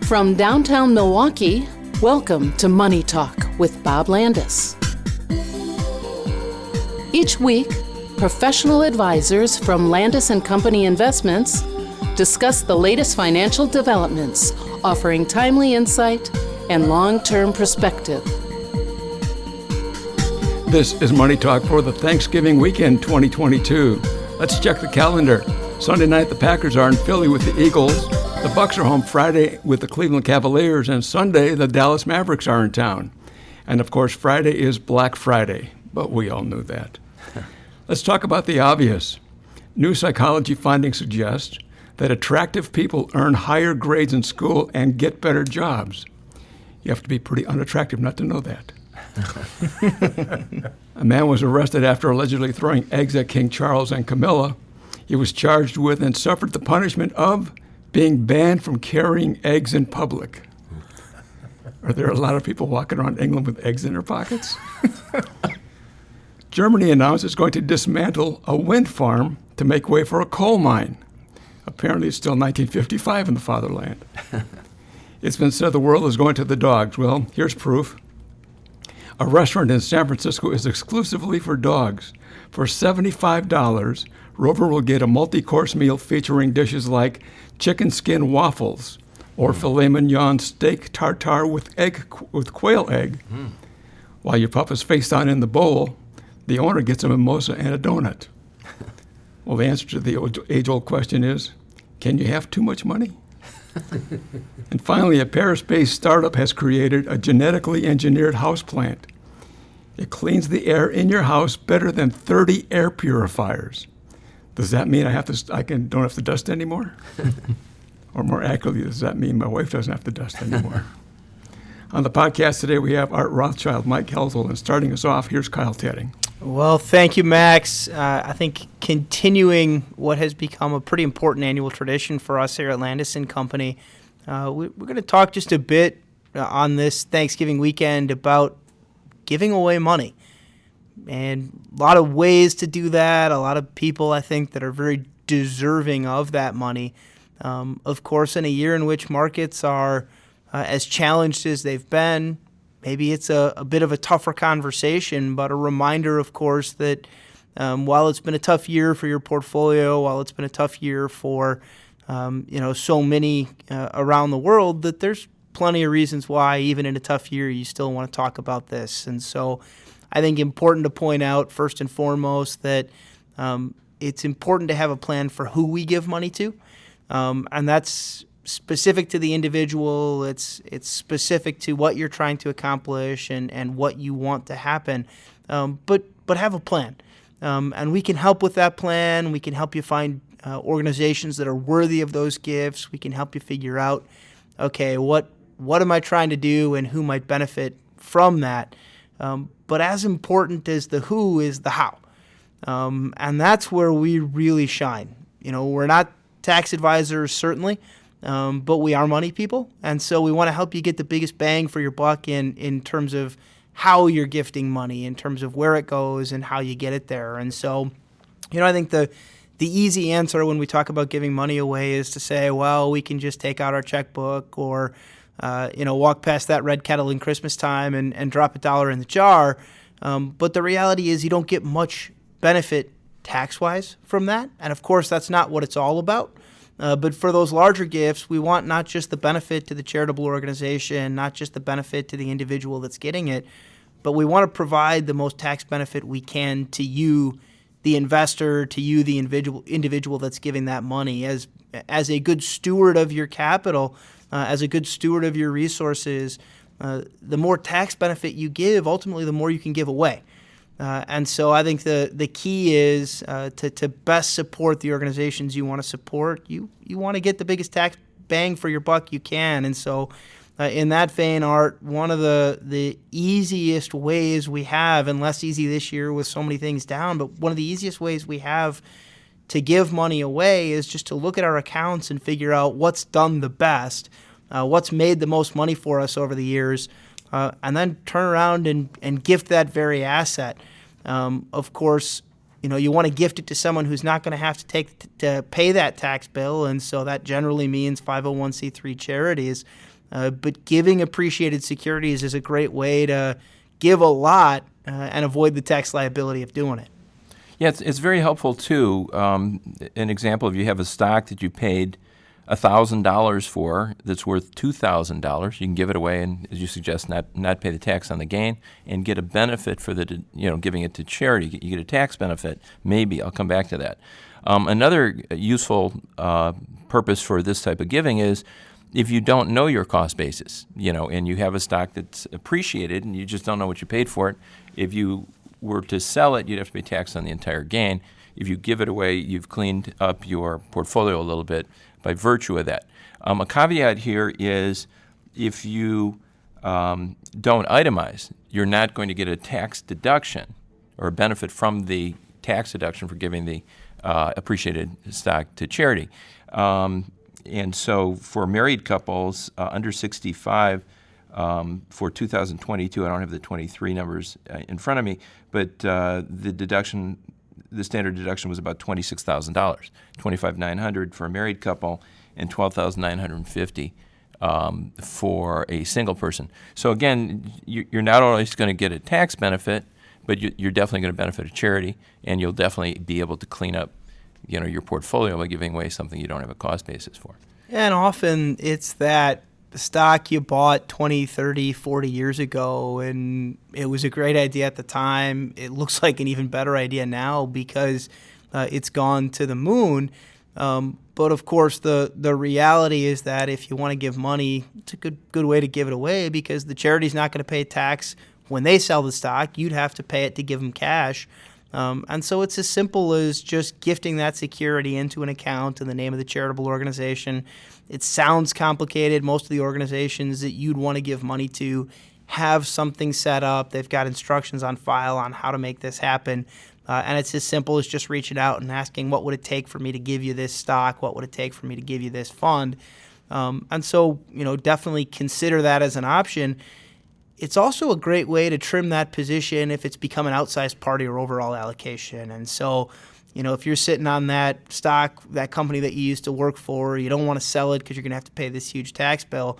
From downtown Milwaukee, welcome to Money Talk with Bob Landaas. Each week, professional advisors from Landaas Company Investments discuss the latest financial developments, offering timely insight and long-term perspective. This is Money Talk for the Thanksgiving weekend 2022. Let's check the calendar. Sunday night, the Packers are in Philly with the Eagles. The Bucks are home Friday with the Cleveland Cavaliers, and Sunday, the Dallas Mavericks are in town. And of course, Friday is Black Friday, but we all knew that. Let's talk about the obvious. New psychology findings suggest that attractive people earn higher grades in school and get better jobs. You have to be pretty unattractive not to know that. A man was arrested after allegedly throwing eggs at King Charles and Camilla. He was charged with and suffered the punishment of being banned from carrying eggs in public. Are there a lot of people walking around England with eggs in their pockets? Germany announced it's going to dismantle a wind farm to make way for a coal mine. Apparently it's still 1955 in the fatherland. It's been said the world is going to the dogs. Well, here's proof. A restaurant in San Francisco is exclusively for dogs. For $75, Rover will get a multi-course meal featuring dishes like chicken skin waffles or filet mignon steak tartare with quail egg. While your pup is face down in the bowl, the owner gets a mimosa and a donut. Well, the answer to the age-old question is, can you have too much money? And finally, a Paris-based startup has created a genetically engineered houseplant. It cleans the air in your house better than 30 air purifiers. Does that mean don't have to dust anymore? Or more accurately, does that mean my wife doesn't have to dust anymore? On the podcast today, we have Art Rothschild, Mike Hoelzl, and starting us off, here's Kyle Tetting. Well, thank you, Max. I think continuing what has become a pretty important annual tradition for us here at Landaas Company, we're going to talk just a bit on this Thanksgiving weekend about giving away money. And a lot of ways to do that, a lot of people, I think, that are very deserving of that money. Of course, in a year in which markets are as challenged as they've been, maybe it's a bit of a tougher conversation, but a reminder, of course, that while it's been a tough year for your portfolio, while it's been a tough year for so many around the world, that there's plenty of reasons why, even in a tough year, you still want to talk about this. And so I think important to point out, first and foremost, that it's important to have a plan for who we give money to, and that's specific to the individual. It's specific to what you're trying to accomplish and what you want to happen, but have a plan. And we can help with that plan. We can help you find organizations that are worthy of those gifts. We can help you figure out, okay, what am I trying to do and who might benefit from that? But as important as the who is the how. And that's where we really shine. We're not tax advisors, certainly, but we are money people. And so we want to help you get the biggest bang for your buck in terms of how you're gifting money, in terms of where it goes and how you get it there. And so, I think the easy answer when we talk about giving money away is to say, well, we can just take out our checkbook or walk past that red kettle in Christmas time and drop $1 in the jar. But the reality is you don't get much benefit tax-wise from that. And of course, that's not what it's all about. But for those larger gifts, we want not just the benefit to the charitable organization, not just the benefit to the individual that's getting it, but we want to provide the most tax benefit we can to you, the investor, to you, the individual that's giving that money. As a good steward of your capital, as a good steward of your resources, the more tax benefit you give, ultimately the more you can give away. And so I think the key is to best support the organizations you want to support. You want to get the biggest tax bang for your buck you can. And so in that vein, Art, one of the easiest ways we have, and less easy this year with so many things down, but one of the easiest ways we have to give money away is just to look at our accounts and figure out what's done the best, what's made the most money for us over the years, and then turn around and gift that very asset. Of course, you want to gift it to someone who's not going to have to pay that tax bill, and so that generally means 501c3 charities. but giving appreciated securities is a great way to give a lot and avoid the tax liability of doing it. Yeah, it's very helpful too. An example: if you have a stock that you paid $1,000 for that's worth $2,000, you can give it away and, as you suggest, not pay the tax on the gain and get a benefit for giving it to charity. You get a tax benefit. Maybe I'll come back to that. Another useful purpose for this type of giving is if you don't know your cost basis, and you have a stock that's appreciated and you just don't know what you paid for it. If you were to sell it, you'd have to pay tax on the entire gain. If you give it away, you've cleaned up your portfolio a little bit by virtue of that. A caveat here is if you don't itemize, you're not going to get a tax deduction or a benefit from the tax deduction for giving the appreciated stock to charity. And so for married couples under 65, for 2022, I don't have the 23 numbers in front of me, but the standard deduction was about $26,000, $25,900 for a married couple, and $12,950 for a single person. So again, you're not only going to get a tax benefit, but you're definitely going to benefit a charity, and you'll definitely be able to clean up, your portfolio by giving away something you don't have a cost basis for. And often it's that stock you bought 20, 30, 40 years ago, and it was a great idea at the time. It looks like an even better idea now because it's gone to the moon. But of course, the reality is that if you want to give money, it's a good way to give it away because the charity's not going to pay tax when they sell the stock. You'd have to pay it to give them cash. And so it's as simple as just gifting that security into an account in the name of the charitable organization. It sounds complicated. Most of the organizations that you'd want to give money to have something set up. They've got instructions on file on how to make this happen. And it's as simple as just reaching out and asking, what would it take for me to give you this stock? What would it take for me to give you this fund? And so, definitely consider that as an option. It's also a great way to trim that position if it's become an outsized part of your overall allocation. And so, if you're sitting on that stock, that company that you used to work for, you don't want to sell it because you're going to have to pay this huge tax bill,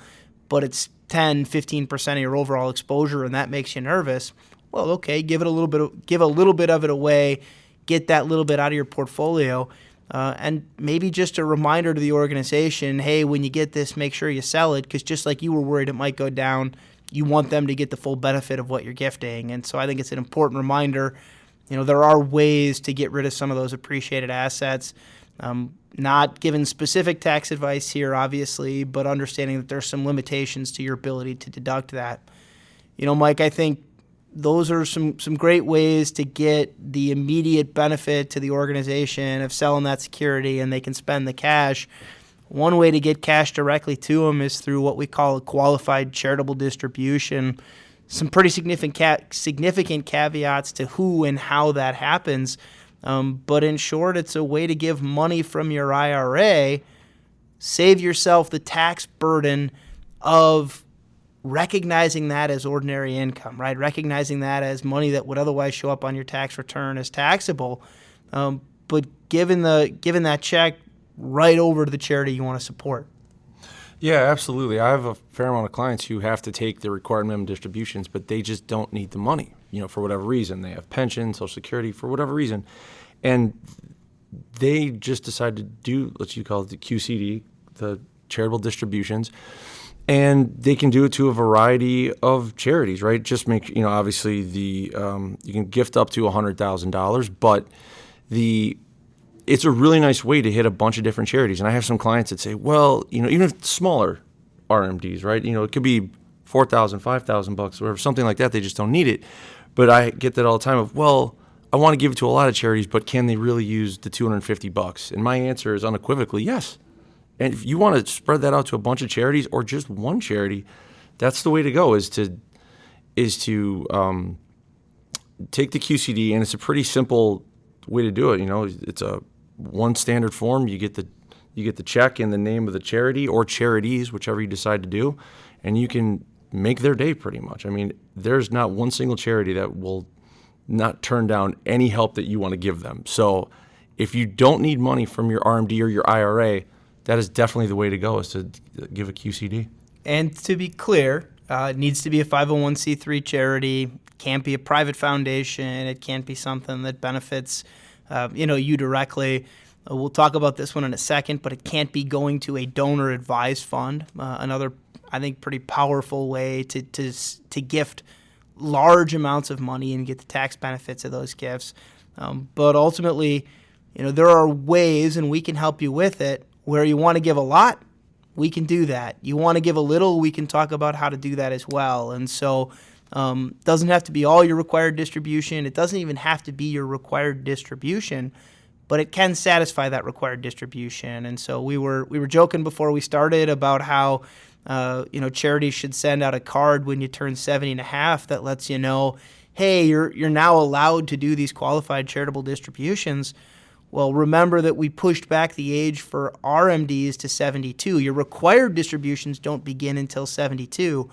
but it's 10, 15% of your overall exposure and that makes you nervous. Well, okay, give a little bit of it away, get that little bit out of your portfolio, and maybe just a reminder to the organization, hey, when you get this, make sure you sell it, because just like you were worried it might go down, you want them to get the full benefit of what you're gifting. And so I think it's an important reminder. There are ways to get rid of some of those appreciated assets. Not giving specific tax advice here, obviously, but understanding that there's some limitations to your ability to deduct that. Mike, I think those are some great ways to get the immediate benefit to the organization of selling that security, and they can spend the cash. One way to get cash directly to them is through what we call a qualified charitable distribution. Some pretty significant caveats to who and how that happens. But in short, it's a way to give money from your IRA, save yourself the tax burden of recognizing that as ordinary income, right? Recognizing that as money that would otherwise show up on your tax return as taxable, but giving that check right over to the charity you want to support. Yeah, absolutely. I have a fair amount of clients who have to take their required minimum distributions, but they just don't need the money, for whatever reason. They have pension, Social Security, for whatever reason. And they just decide to do, let's call it the QCD, the charitable distributions, and they can do it to a variety of charities, right? Just make, obviously you can gift up to $100,000, but it's a really nice way to hit a bunch of different charities. And I have some clients that say, well, even if it's smaller RMDs, right? It could be $4,000, $5,000 bucks, whatever, something like that. They just don't need it. But I get that all the time of, well, I want to give it to a lot of charities, but can they really use the $250? And my answer is unequivocally yes. And if you want to spread that out to a bunch of charities or just one charity, that's the way to go. Is to take the QCD, and it's a pretty simple way to do it. It's a one standard form. You get the check in the name of the charity or charities, whichever you decide to do, and you can make their day pretty much. I mean, there's not one single charity that will not turn down any help that you want to give them. So if you don't need money from your RMD or your IRA, that is definitely the way to go, is to give a QCD. And to be clear, it needs to be a 501c3 charity. Can't be a private foundation. It can't be something that benefits, you directly. We'll talk about this one in a second, but it can't be going to a donor-advised fund. Another, I think, pretty powerful way to gift large amounts of money and get the tax benefits of those gifts. But ultimately, there are ways, and we can help you with it, where you want to give a lot, we can do that. You want to give a little, we can talk about how to do that as well. And so it doesn't have to be all your required distribution. It doesn't even have to be your required distribution, but it can satisfy that required distribution. And so we were joking before we started about how charities should send out a card when you turn 70 and a half that lets you know, hey, you're now allowed to do these qualified charitable distributions. Well, remember that we pushed back the age for RMDs to 72. Your required distributions don't begin until 72.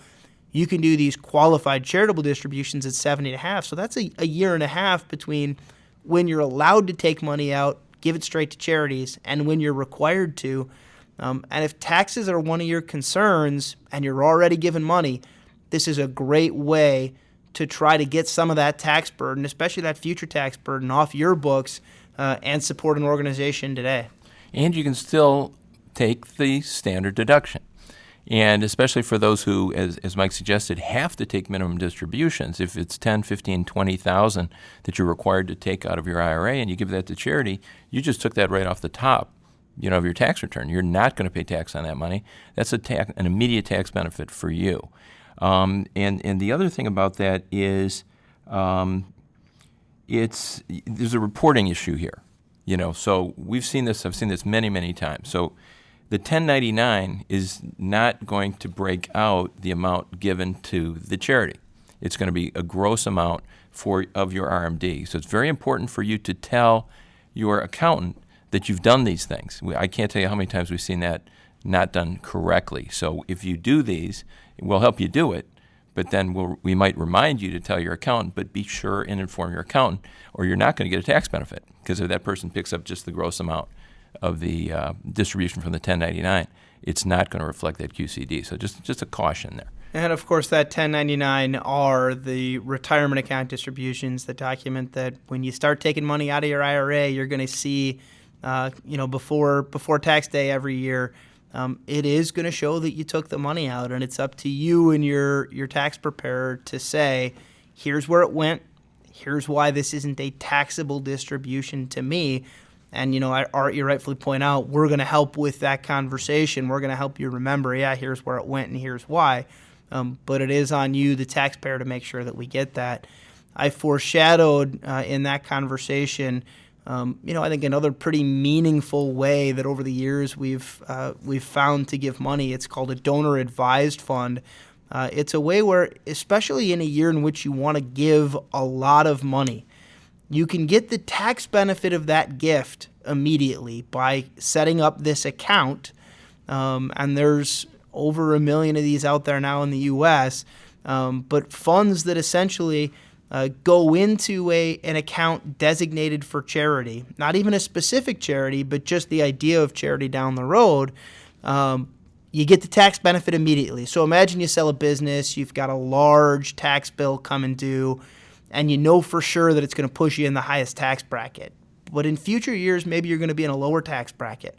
You can do these qualified charitable distributions at 70 and a half. So that's a year and a half between when you're allowed to take money out, give it straight to charities, and when you're required to. And if taxes are one of your concerns and you're already giving money, this is a great way to try to get some of that tax burden, especially that future tax burden, off your books and support an organization today. And you can still take the standard deduction. And especially for those who, as Mike suggested, have to take minimum distributions, if it's 10, 15, 20,000 that you're required to take out of your IRA and you give that to charity, you just took that right off the top, of your tax return. You're not going to pay tax on that money. That's an immediate tax benefit for you. And the other thing about that is there's a reporting issue here. So we've seen this. I've seen this many, many times. So the 1099 is not going to break out the amount given to the charity. It's going to be a gross amount of your RMD. So it's very important for you to tell your accountant that you've done these things. I can't tell you how many times we've seen that not done correctly. So if you do these, we'll help you do it, but then we might remind you to tell your accountant, but be sure and inform your accountant, or you're not going to get a tax benefit, because if that person picks up just the gross amount of the distribution from the 1099, it's not going to reflect that QCD. So just a caution there. And of course, that 1099 are the retirement account distributions, the document that when you start taking money out of your IRA, you're going to see, before tax day every year. It is going to show that you took the money out, and it's up to you and your tax preparer to say, here's where it went, here's why this isn't a taxable distribution to me. And, Art, you rightfully point out, we're going to help with that conversation. We're going to help you remember, here's where it went and here's why. But it is on you, the taxpayer, to make sure that we get that. I foreshadowed in that conversation I think another pretty meaningful way that over the years we've found to give money, it's called a donor-advised fund. It's a way where, especially in a year in which you want to give a lot of money, you can get the tax benefit of that gift immediately by setting up this account. And there's over 1 million of these out there now in the U.S., but funds that essentially go into an account designated for charity, not even a specific charity, but just the idea of charity down the road, you get the tax benefit immediately. So imagine you sell a business, you've got a large tax bill coming due, and you know for sure that it's going to push you in the highest tax bracket. But in future years, maybe you're going to be in a lower tax bracket.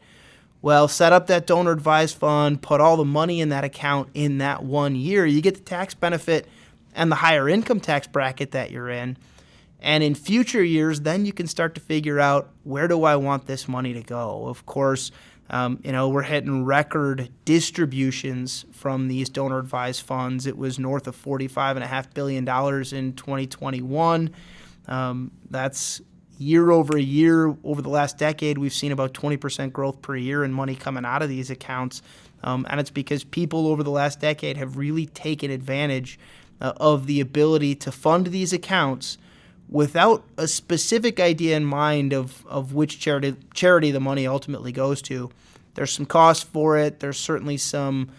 Well, set up that donor-advised fund, put all the money in that account in that 1 year. You get the tax benefit and the higher income tax bracket that you're in. And in future years, then you can start to figure out, where do I want this money to go? Of course, we're hitting record distributions from these donor-advised funds. It was north of $45.5 billion in 2021. That's year over year. Over the last decade, we've seen about 20% growth per year in money coming out of these accounts. And it's because people over the last decade have really taken advantage of the ability to fund these accounts without a specific idea in mind of which charity the money ultimately goes to. There's some cost for it. There's certainly some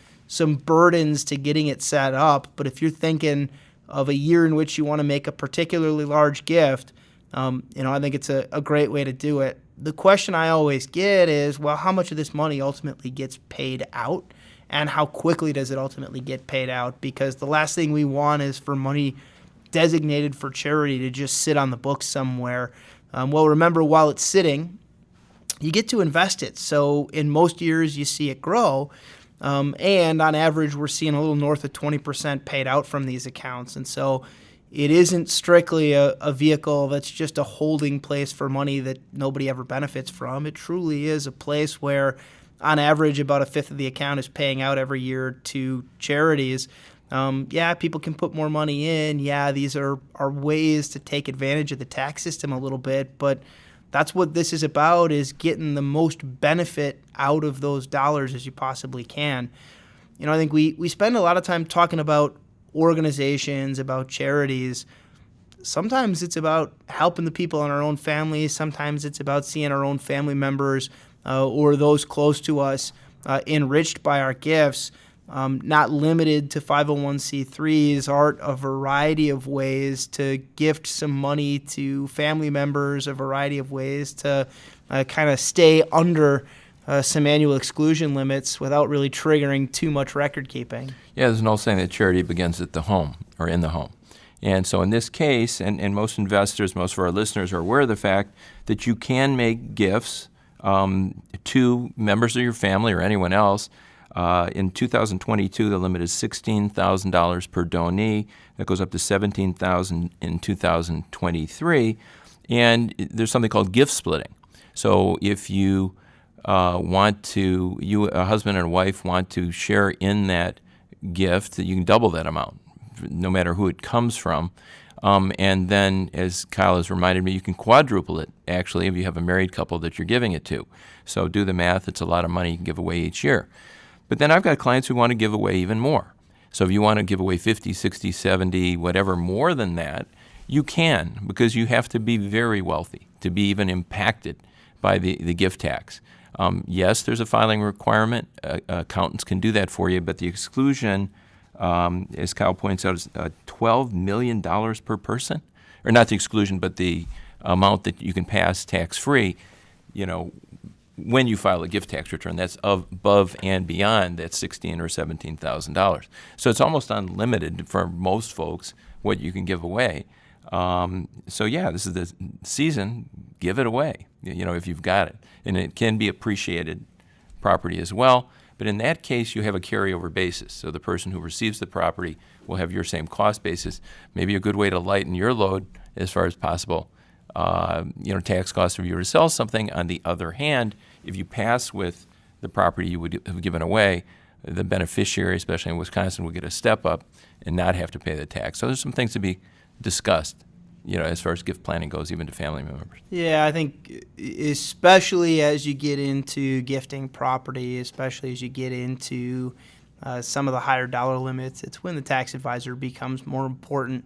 burdens to getting it set up. But if you're thinking of a year in which you want to make a particularly large gift, I think it's a great way to do it. the question I always get is, well, how much of this money ultimately gets paid out, and how quickly does it ultimately get paid out? Because the last thing we want is for money designated for charity to just sit on the books somewhere. Well, remember, while it's sitting, you get to invest it. So in most years, you see it grow. And on average, we're seeing a little north of 20% paid out from these accounts. And so it isn't strictly a vehicle that's just a holding place for money that nobody ever benefits from. It truly is a place where, on average, about a fifth of the account is paying out every year to charities. People can put more money in. Yeah, these are ways to take advantage of the tax system a little bit, but that's what this is about, is getting the most benefit out of those dollars as you possibly can. I think we spend a lot of time talking about organizations, about charities. Sometimes it's about helping the people in our own families. Sometimes it's about seeing our own family members or those close to us enriched by our gifts. Not limited to 501c3s, are a variety of ways to gift some money to family members, a variety of ways to kind of stay under some annual exclusion limits without really triggering too much record keeping. Yeah, there's an old saying that charity begins at the home or in the home. And so in this case, and most investors, most of our listeners are aware of the fact that you can make gifts to members of your family or anyone else. In 2022, the limit is $16,000 per donee. That goes up to $17,000 in 2023. And there's something called gift splitting. So if you a husband and a wife want to share in that gift, you can double that amount, no matter who it comes from. And then, as Kyle has reminded me, you can quadruple it, actually, if you have a married couple that you're giving it to. So do the math. It's a lot of money you can give away each year. But then I've got clients who want to give away even more. So if you want to give away 50, 60, 70, whatever more than that, you can, because you have to be very wealthy to be even impacted by the gift tax. Yes, there's a filing requirement. Accountants can do that for you, but the exclusion, as Kyle points out, is $12 million per person. Or not the exclusion, but the amount that you can pass tax-free, when you file a gift tax return. That's above and beyond that $16,000 or $17,000. So it's almost unlimited for most folks what you can give away. This is the season. Give it away, if you've got it. And it can be appreciated property as well. But in that case, you have a carryover basis. So the person who receives the property will have your same cost basis. Maybe a good way to lighten your load as far as possible. Tax costs if you were to sell something. On the other hand, if you pass with the property you would have given away, the beneficiary, especially in Wisconsin, will get a step up and not have to pay the tax. So there's some things to be discussed, as far as gift planning goes, even to family members. Yeah, I think especially as you get into gifting property, especially as you get into some of the higher dollar limits, it's when the tax advisor becomes more important.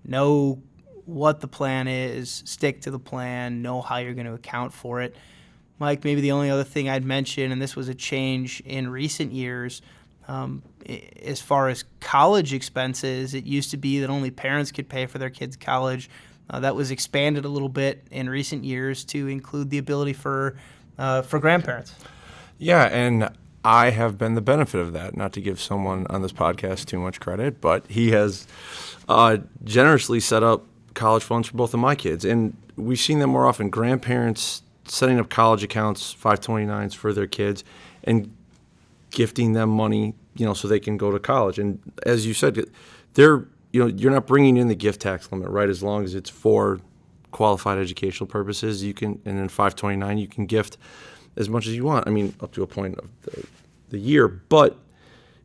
Know what the plan is, stick to the plan, know how you're going to account for it. Mike, maybe the only other thing I'd mention, and this was a change in recent years, as far as college expenses, it used to be that only parents could pay for their kids' college. That was expanded a little bit in recent years to include the ability for grandparents. Yeah, and I have been the benefit of that. Not to give someone on this podcast too much credit, but he has generously set up college funds for both of my kids. And we've seen that more often. Grandparents setting up college accounts, 529s for their kids, and gifting them money, so they can go to college. And as you said, you're not bringing in the gift tax limit, right? As long as it's for qualified educational purposes, you can, and then 529, you can gift as much as you want. I mean, up to a point of the year. But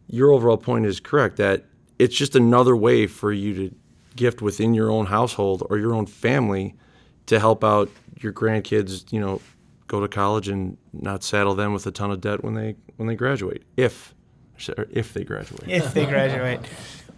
your overall point is correct, that it's just another way for you to gift within your own household or your own family to help out your grandkids, go to college and not saddle them with a ton of debt when they graduate, if they graduate. If they graduate.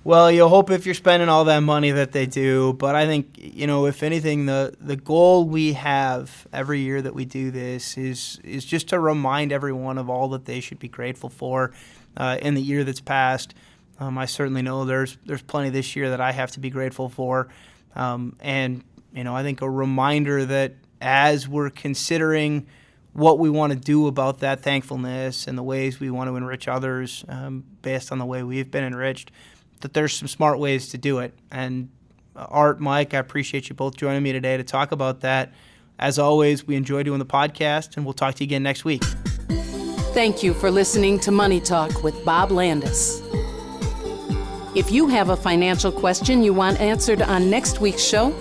Well, you'll hope if you're spending all that money that they do. But I think, if anything, the goal we have every year that we do this is just to remind everyone of all that they should be grateful for in the year that's passed. I certainly know there's plenty this year that I have to be grateful for. And I think a reminder that as we're considering what we want to do about that thankfulness and the ways we want to enrich others based on the way we've been enriched, that there's some smart ways to do it. And Art, Mike, I appreciate you both joining me today to talk about that. As always, we enjoy doing the podcast, and we'll talk to you again next week. Thank you for listening to Money Talk with Bob Landaas. If you have a financial question you want answered on next week's show,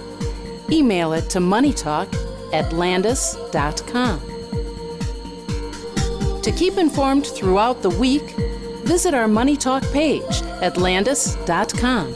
email it to moneytalk@landaas.com. To keep informed throughout the week, visit our Money Talk page at landaas.com.